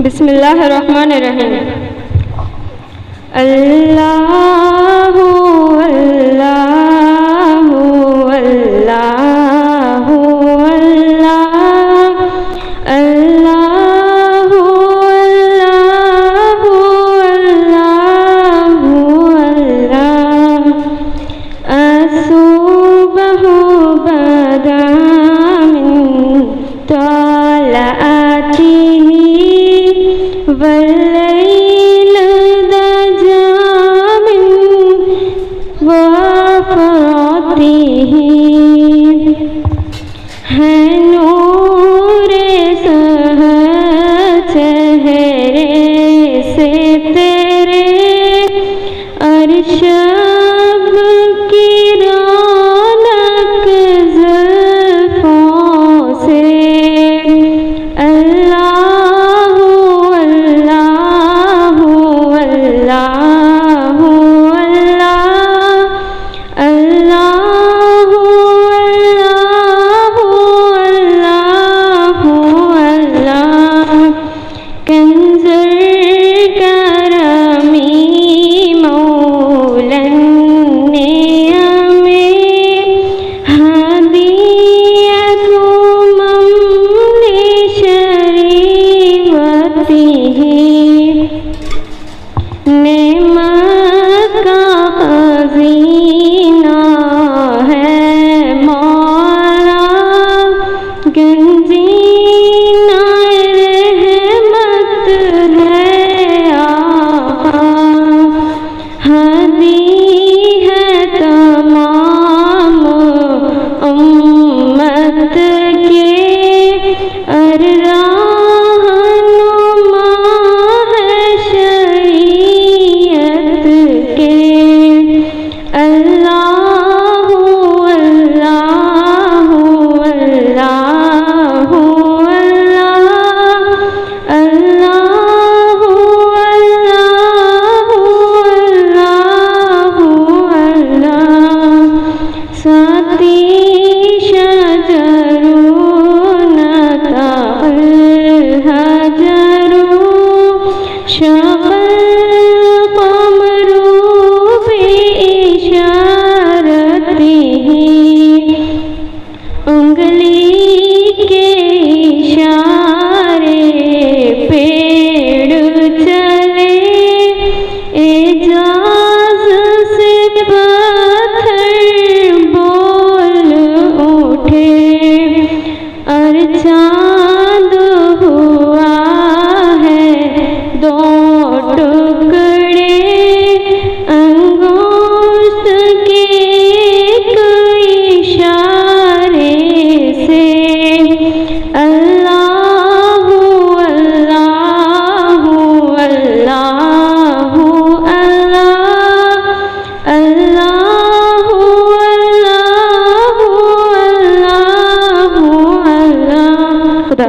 بسم اللہ الرحمن الرحیم۔ اللہ اللہ اللہ اللہ اللہ اللہ اللہ الصبح بدا من طلعته والليل دجى من وفرته ہے نور سحر چہرے سے تیرے ارشب کی رونق زلفوں سے اللہ اللہ اللہ اللہ اللہ اللہ اللہ کنز کرمی مولا النعم ہدیۃ من لشریعته نعمت کا خزینہ ہے مولا گنجینہ رحمت ہے آقا ہدی ہے تمام امت کے رہنما ہے شریعت کے اللہ اللہ اللہ اللہ اللہ ساتی شجرون الحجر شق القمر بإشارته انگلی کے اشارے پیڑ چلے اعجاز سے پتھر بول اٹھے اور چاند ہوا ہے دو ٹکڑے انگشت کے ایک اشارے سے اللہ اللہ اللہ اللہ اللہ اللہ اللہ اللہ خدا